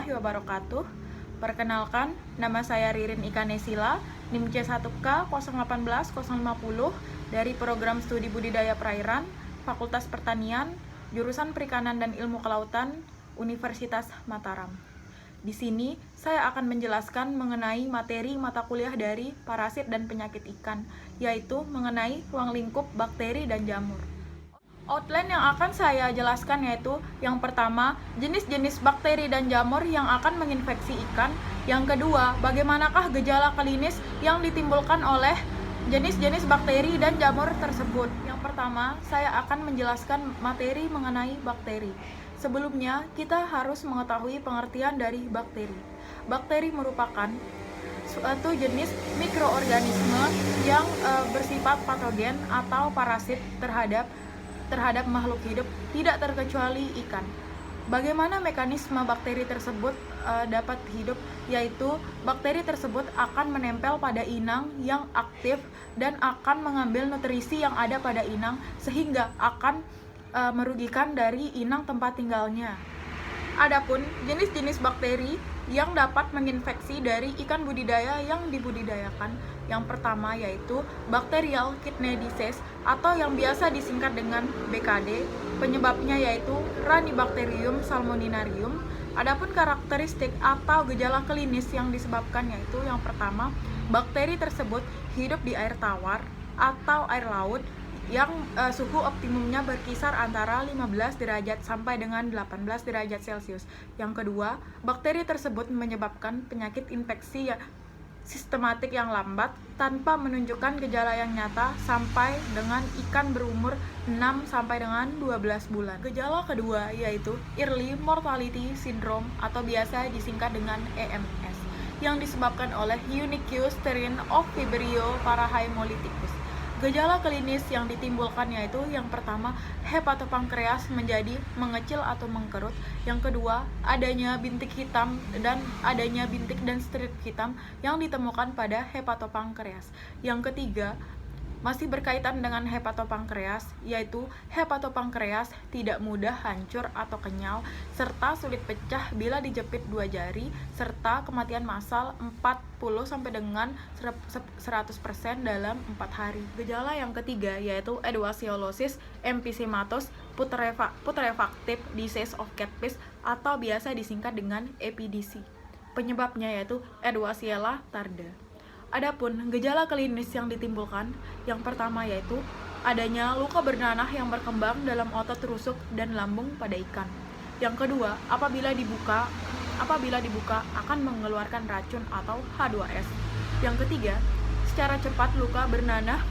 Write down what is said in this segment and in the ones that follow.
warahmatullahi wabarakatuh. Perkenalkan, nama saya Ririn Ikanesila, NIM C1K 018050 dari Program Studi Budidaya Perairan, Fakultas Pertanian, Jurusan Perikanan dan Ilmu Kelautan, Universitas Mataram. Di sini, saya akan menjelaskan mengenai materi mata kuliah dari parasit dan penyakit ikan, yaitu mengenai ruang lingkup bakteri dan jamur. Outline yang akan saya jelaskan yaitu yang pertama, jenis-jenis bakteri dan jamur yang akan menginfeksi ikan. Yang kedua, bagaimanakah gejala klinis yang ditimbulkan oleh jenis-jenis bakteri dan jamur tersebut. Yang pertama, saya akan menjelaskan materi mengenai bakteri. Sebelumnya, kita harus mengetahui pengertian dari bakteri. Bakteri merupakan suatu jenis mikroorganisme yang bersifat patogen atau parasit terhadap makhluk hidup, tidak terkecuali ikan. Bagaimana mekanisme bakteri tersebut dapat hidup, yaitu bakteri tersebut akan menempel pada inang yang aktif dan akan mengambil nutrisi yang ada pada inang sehingga akan merugikan dari inang tempat tinggalnya. Adapun jenis-jenis bakteri yang dapat menginfeksi dari ikan budidaya yang dibudidayakan, yang pertama yaitu Bacterial Kidney Disease atau yang biasa disingkat dengan BKD. Penyebabnya yaitu Ranibacterium salmoninarium. Adapun karakteristik atau gejala klinis yang disebabkan yaitu yang pertama, bakteri tersebut hidup di air tawar atau air laut yang suhu optimumnya berkisar antara 15 derajat sampai dengan 18 derajat Celcius. Yang kedua, bakteri tersebut menyebabkan penyakit infeksi sistematik yang lambat tanpa menunjukkan gejala yang nyata sampai dengan ikan berumur 6 sampai dengan 12 bulan. Gejala kedua yaitu Early Mortality Syndrome atau biasa disingkat dengan EMS yang disebabkan oleh Unique strain of Vibrio parahemolyticus. Gejala klinis yang ditimbulkan yaitu yang pertama, hepatopankreas menjadi mengecil atau mengkerut. Yang kedua, adanya bintik hitam dan strip hitam yang ditemukan pada hepatopankreas. Yang ketiga, masih berkaitan dengan hepatopankreas, yaitu hepatopankreas tidak mudah hancur atau kenyal, serta sulit pecah bila dijepit 2 jari, serta kematian massal 40 sampai dengan 100% dalam 4 hari. Gejala yang ketiga yaitu Edwasiolosis empysematous putrefactive disease of catfish atau biasa disingkat dengan EPDC. Penyebabnya yaitu Edwasiella tarda. Adapun gejala klinis yang ditimbulkan, yang pertama yaitu adanya luka bernanah yang berkembang dalam otot rusuk dan lambung pada ikan. Yang kedua, apabila dibuka akan mengeluarkan racun atau H2S. Yang ketiga, secara cepat luka bernanah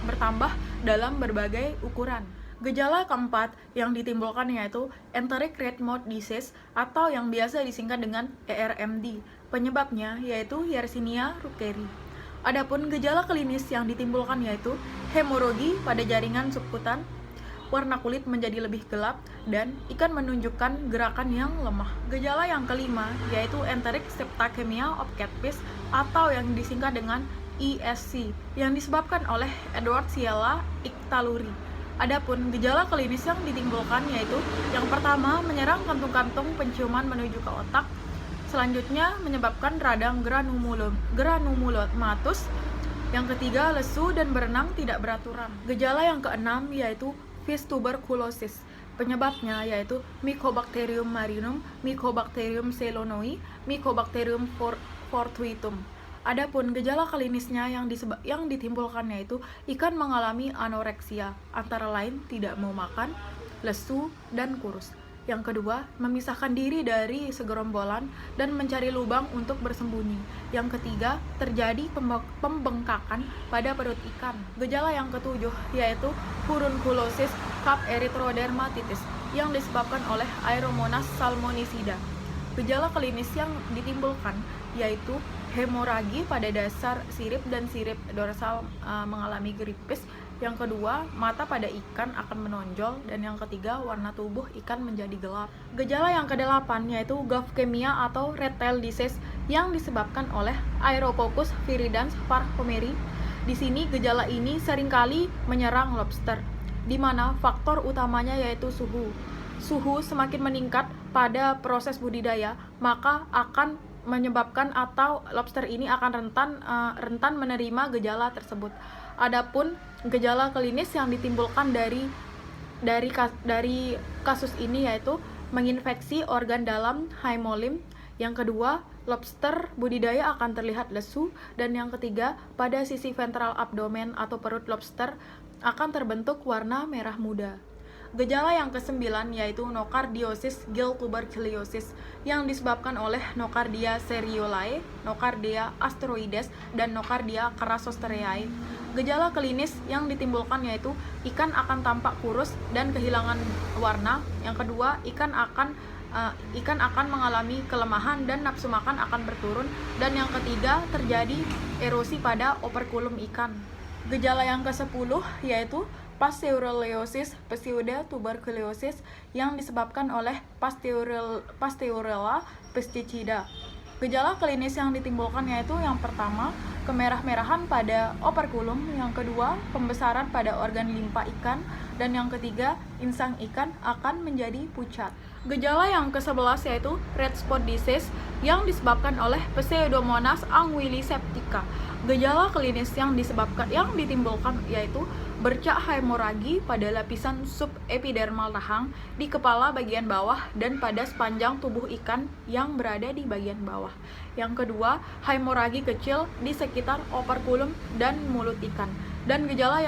bertambah dalam berbagai ukuran. Gejala keempat yang ditimbulkan yaitu Enteric Red Mouth Disease atau yang biasa disingkat dengan ERMD. Penyebabnya yaitu Yersinia rukeri. Adapun gejala klinis yang ditimbulkan yaitu hemorogi pada jaringan subkutan, warna kulit menjadi lebih gelap, dan ikan menunjukkan gerakan yang lemah. Gejala yang kelima yaitu Enteric Septicemia of Catfish atau yang disingkat dengan ESC yang disebabkan oleh Edwardsiella ictaluri. Adapun gejala klinis yang ditimbulkan yaitu yang pertama menyerang kantung-kantung penciuman menuju ke otak, selanjutnya menyebabkan radang granulomatus, yang ketiga lesu dan berenang tidak beraturan. Gejala yang keenam yaitu fish tuberculosis. Penyebabnya yaitu Mycobacterium marinum, Mycobacterium ceylonii, Mycobacterium fortuitum. Adapun gejala klinisnya yang ditimbulkan yaitu ikan mengalami anoreksia, antara lain tidak mau makan, lesu, dan kurus. Yang kedua, memisahkan diri dari segerombolan dan mencari lubang untuk bersembunyi. Yang ketiga, terjadi pembengkakan pada perut ikan. Gejala yang ketujuh yaitu Furunculosis Cup erythrodermatitis yang disebabkan oleh Aeromonas salmonicida. Gejala klinis yang ditimbulkan yaitu hemoragi pada dasar sirip dan sirip dorsal mengalami gripis. Yang kedua, mata pada ikan akan menonjol, dan yang ketiga, warna tubuh ikan menjadi gelap. Gejala yang kedelapan yaitu Gavkemia atau red tail disease yang disebabkan oleh Aerococcus viridans parvomeri. Di sini gejala ini seringkali menyerang lobster, di mana faktor utamanya yaitu suhu. suhu semakin meningkat pada proses budidaya, maka akan menyebabkan atau lobster ini akan rentan menerima gejala tersebut. Adapun gejala klinis yang ditimbulkan dari kasus ini yaitu menginfeksi organ dalam hemolim. Yang kedua, lobster budidaya akan terlihat lesu. Dan yang ketiga, pada sisi ventral abdomen atau perut lobster akan terbentuk warna merah muda. Gejala yang ke-9 yaitu nokardiosis gill tuberculosis yang disebabkan oleh Nocardia seriolae, Nocardia asteroides, dan Nocardia crassostreae. Gejala klinis yang ditimbulkan yaitu ikan akan tampak kurus dan kehilangan warna. Yang kedua, ikan akan mengalami kelemahan dan nafsu makan akan berturun. Dan yang ketiga, terjadi erosi pada operkulum ikan. Gejala yang ke-10 yaitu Pasteurellosis pseudotuberculosis yang disebabkan oleh Pasteurella pesticida. Gejala klinis yang ditimbulkan yaitu yang pertama, kemerah-merahan pada operkulum, yang kedua, pembesaran pada organ limpa ikan, dan yang ketiga, insang ikan akan menjadi pucat. Gejala yang ke-11 yaitu red spot disease yang disebabkan oleh Pseudomonas anguilliseptica. Gejala klinis yang ditimbulkan yaitu bercak hemoragi pada lapisan subepidermal rahang, di kepala bagian bawah, dan pada sepanjang tubuh ikan yang berada di bagian bawah. Yang kedua, hemoragi kecil di sekitar operkulum dan mulut ikan. Dan gejala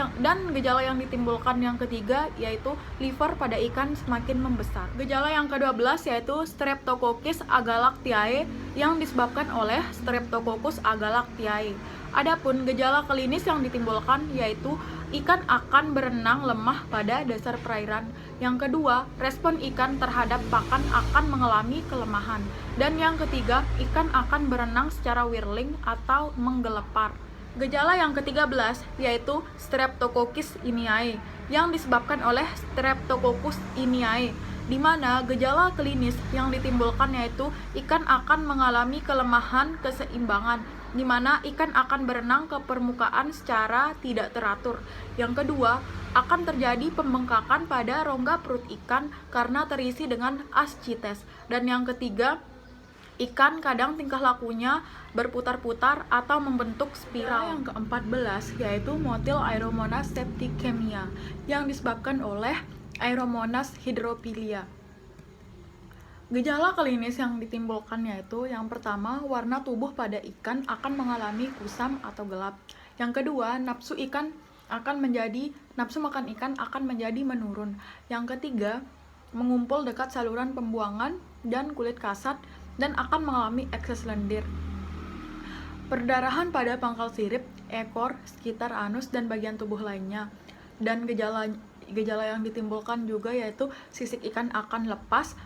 yang ditimbulkan yang ketiga yaitu liver pada ikan semakin membesar. Gejala yang ke-12 yaitu Streptococcus agalactiae yang disebabkan oleh Streptococcus agalactiae. Adapun gejala klinis yang ditimbulkan yaitu ikan akan berenang lemah pada dasar perairan. Yang kedua, respon ikan terhadap pakan akan mengalami kelemahan. Dan yang ketiga, ikan akan berenang secara whirling atau menggelepar. Gejala yang ke-13 yaitu Streptococcus iniae yang disebabkan oleh Streptococcus iniae, di mana gejala klinis yang ditimbulkan yaitu ikan akan mengalami kelemahan keseimbangan, di mana ikan akan berenang ke permukaan secara tidak teratur. Yang kedua, akan terjadi pembengkakan pada rongga perut ikan karena terisi dengan ascites. Dan yang ketiga, ikan kadang tingkah lakunya berputar-putar atau membentuk spiral. Yang ke-14 yaitu Motile Aeromonas septicemia yang disebabkan oleh Aeromonas hydrophilia. Gejala klinis yang ditimbulkan yaitu yang pertama, warna tubuh pada ikan akan mengalami kusam atau gelap. Yang kedua, nafsu makan ikan akan menjadi menurun. Yang ketiga, mengumpul dekat saluran pembuangan dan kulit kasar dan akan mengalami ekses lendir. Perdarahan pada pangkal sirip, ekor, sekitar anus, dan bagian tubuh lainnya. Dan gejala yang ditimbulkan juga yaitu sisik ikan akan lepas,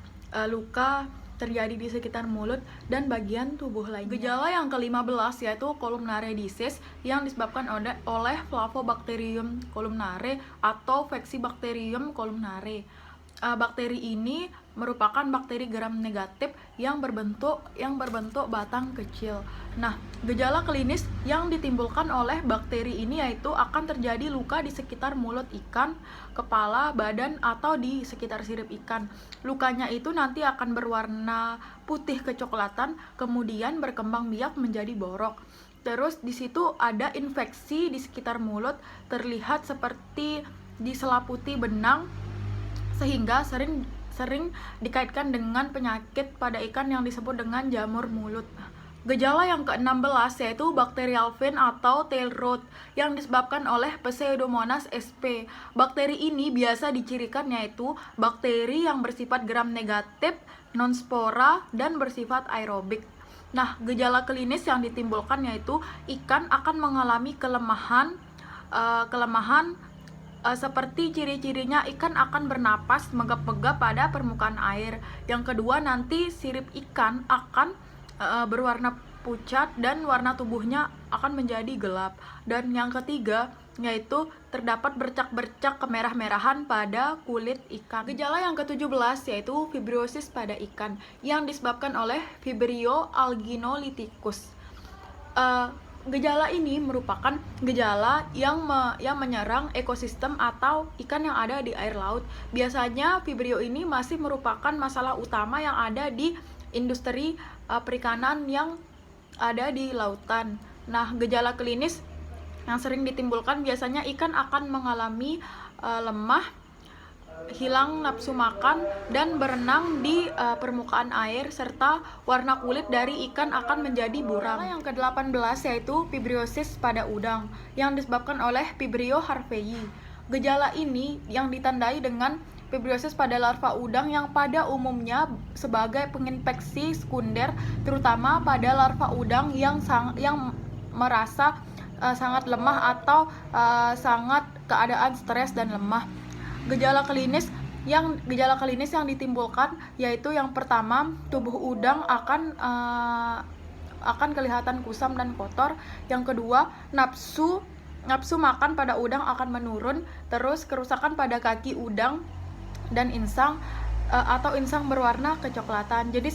luka terjadi di sekitar mulut dan bagian tubuh lainnya. Gejala yang ke-15 yaitu columnare disease yang disebabkan oleh Flavobacterium columnare atau Vexibacterium columnare. Bakteri ini merupakan bakteri gram negatif yang berbentuk batang kecil. Nah, gejala klinis yang ditimbulkan oleh bakteri ini yaitu akan terjadi luka di sekitar mulut ikan, kepala, badan, atau di sekitar sirip ikan. Lukanya itu nanti akan berwarna putih kecoklatan, kemudian berkembang biak menjadi borok. Terus di situ ada infeksi di sekitar mulut, terlihat seperti diselaputi benang, sehingga sering dikaitkan dengan penyakit pada ikan yang disebut dengan jamur mulut. Gejala yang ke-16 yaitu bacterial fin atau tail rot yang disebabkan oleh Pseudomonas sp. Bakteri ini biasa dicirikan yaitu bakteri yang bersifat gram negatif, non-spora, dan bersifat aerobik. Nah, gejala klinis yang ditimbulkan yaitu ikan akan mengalami kelemahan seperti ciri-cirinya ikan akan bernapas megap-megap pada permukaan air. Yang kedua, nanti sirip ikan akan berwarna pucat dan warna tubuhnya akan menjadi gelap. Dan yang ketiga yaitu terdapat bercak-bercak kemerah-merahan pada kulit ikan. Gejala yang ke-17 yaitu fibrosis pada ikan yang disebabkan oleh Vibrio alginolyticus. Gejala ini merupakan gejala yang menyerang ekosistem atau ikan yang ada di air laut. Biasanya Vibrio ini masih merupakan masalah utama yang ada di industri perikanan yang ada di lautan. Nah, gejala klinis yang sering ditimbulkan biasanya ikan akan mengalami lemah, hilang nafsu makan, dan berenang di permukaan air, serta warna kulit dari ikan akan menjadi buram. Yang ke-18 yaitu fibriosis pada udang yang disebabkan oleh Vibrio harveyii. Gejala ini yang ditandai dengan fibriosis pada larva udang yang pada umumnya sebagai penginfeksi sekunder, terutama pada larva udang yang merasa sangat lemah atau sangat keadaan stres dan lemah. Gejala klinis yang ditimbulkan yaitu yang pertama, tubuh udang akan kelihatan kusam dan kotor. Yang kedua, nafsu makan pada udang akan menurun. Terus kerusakan pada kaki udang dan insang atau insang berwarna kecoklatan. Jadi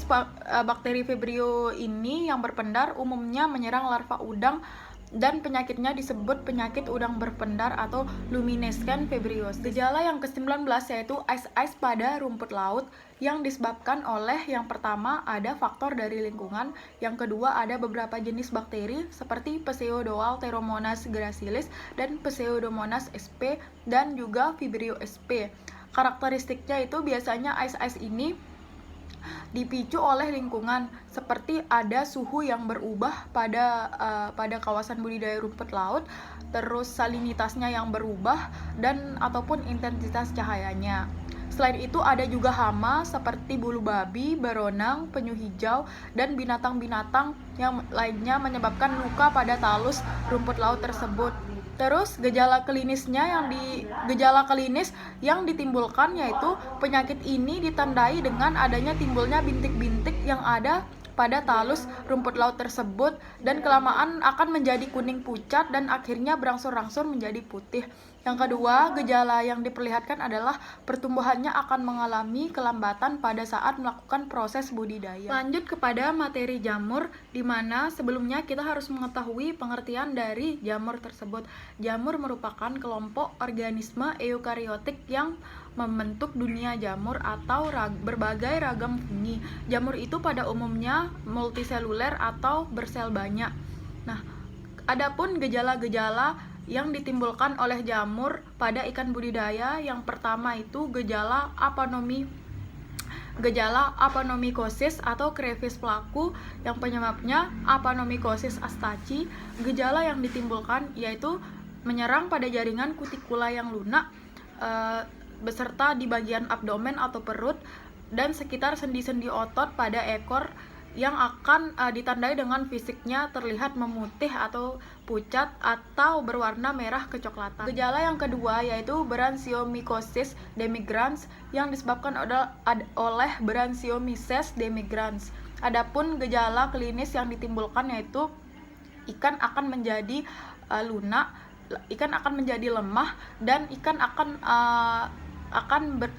bakteri Vibrio ini yang berpendar umumnya menyerang larva udang, dan penyakitnya disebut penyakit udang berpendar atau luminescent fibriosis. Gejala yang ke-19 yaitu ice pada rumput laut yang disebabkan oleh yang pertama ada faktor dari lingkungan, yang kedua ada beberapa jenis bakteri seperti Pseudoanthomonas gracilis dan Pseudomonas sp dan juga Vibrio sp. Karakteristiknya itu biasanya ice ini dipicu oleh lingkungan, seperti ada suhu yang berubah pada kawasan budidaya rumput laut, terus salinitasnya yang berubah, dan ataupun intensitas cahayanya. Selain itu ada juga hama seperti bulu babi, baronang, penyu hijau, dan binatang-binatang yang lainnya menyebabkan luka pada talus rumput laut tersebut. Terus gejala klinis yang ditimbulkan yaitu penyakit ini ditandai dengan adanya timbulnya bintik-bintik yang ada pada talus rumput laut tersebut, dan kelamaan akan menjadi kuning pucat dan akhirnya berangsur-angsur menjadi putih. Yang kedua, gejala yang diperlihatkan adalah pertumbuhannya akan mengalami kelambatan pada saat melakukan proses budidaya. Lanjut kepada materi jamur, di mana sebelumnya kita harus mengetahui pengertian dari jamur tersebut. Jamur merupakan kelompok organisme eukariotik yang membentuk dunia jamur atau berbagai ragam fungi. Jamur itu pada umumnya multiseluler atau bersel banyak. Nah, adapun gejala-gejala yang ditimbulkan oleh jamur pada ikan budidaya, yang pertama itu gejala aponomikosis atau crayfish pelaku yang penyebabnya aponomikosis astaci. Gejala yang ditimbulkan yaitu menyerang pada jaringan kutikula yang lunak beserta di bagian abdomen atau perut dan sekitar sendi-sendi otot pada ekor, yang akan ditandai dengan fisiknya terlihat memutih atau pucat atau berwarna merah kecoklatan. Gejala yang kedua yaitu Branchiomycosis demigrans yang disebabkan oleh Branchiomyces demigrans. Adapun gejala klinis yang ditimbulkan yaitu ikan akan menjadi lunak, ikan akan menjadi lemah, dan ikan akan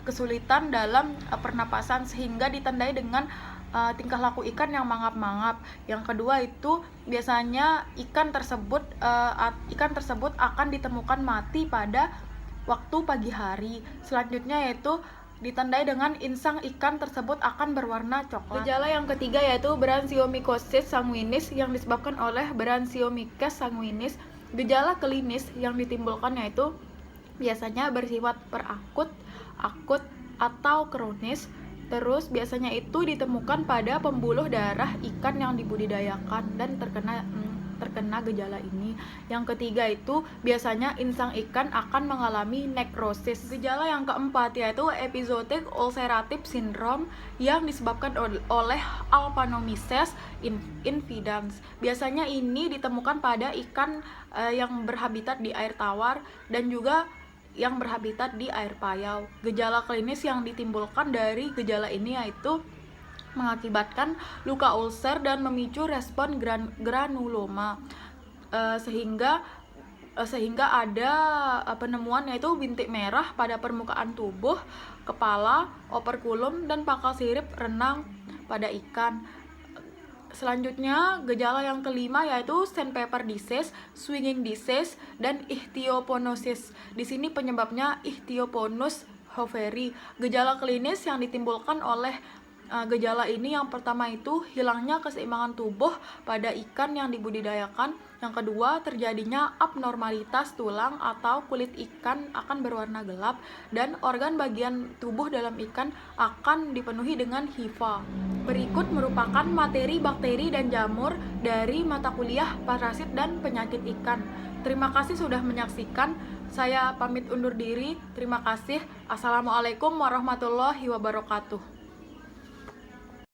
kesulitan dalam pernapasan sehingga ditandai dengan tingkah laku ikan yang mangap-mangap. Yang kedua itu biasanya ikan tersebut akan ditemukan mati pada waktu pagi hari. Selanjutnya yaitu ditandai dengan insang ikan tersebut akan berwarna coklat. Gejala yang ketiga yaitu Branchiomycosis sanguinis yang disebabkan oleh Branchiomyces sanguinis. Gejala klinis yang ditimbulkan yaitu biasanya bersifat perakut, akut, atau kronis. Terus biasanya itu ditemukan pada pembuluh darah ikan yang dibudidayakan dan terkena gejala ini. Yang ketiga itu biasanya insang ikan akan mengalami nekrosis. Gejala yang keempat yaitu Epizootic ulcerative syndrome yang disebabkan oleh Alpanomyces infidans. Biasanya ini ditemukan pada ikan yang berhabitat di air tawar dan juga yang berhabitat di air payau. Gejala klinis yang ditimbulkan dari gejala ini yaitu mengakibatkan luka ulcer dan memicu respon granuloma, sehingga ada penemuan yaitu bintik merah pada permukaan tubuh, kepala, operkulum, dan pangkal sirip renang pada ikan. Selanjutnya, gejala yang kelima yaitu sandpaper disease, swinging disease, dan ichthyoponosis. Di sini penyebabnya Ichthyoponus hoveri. Gejala klinis yang ditimbulkan oleh gejala ini yang pertama itu hilangnya keseimbangan tubuh pada ikan yang dibudidayakan. Yang kedua, terjadinya abnormalitas tulang atau kulit ikan akan berwarna gelap dan organ bagian tubuh dalam ikan akan dipenuhi dengan hifa. Berikut merupakan materi bakteri dan jamur dari mata kuliah parasit dan penyakit ikan. Terima kasih sudah menyaksikan. Saya pamit undur diri. Terima kasih. Assalamualaikum warahmatullahi wabarakatuh.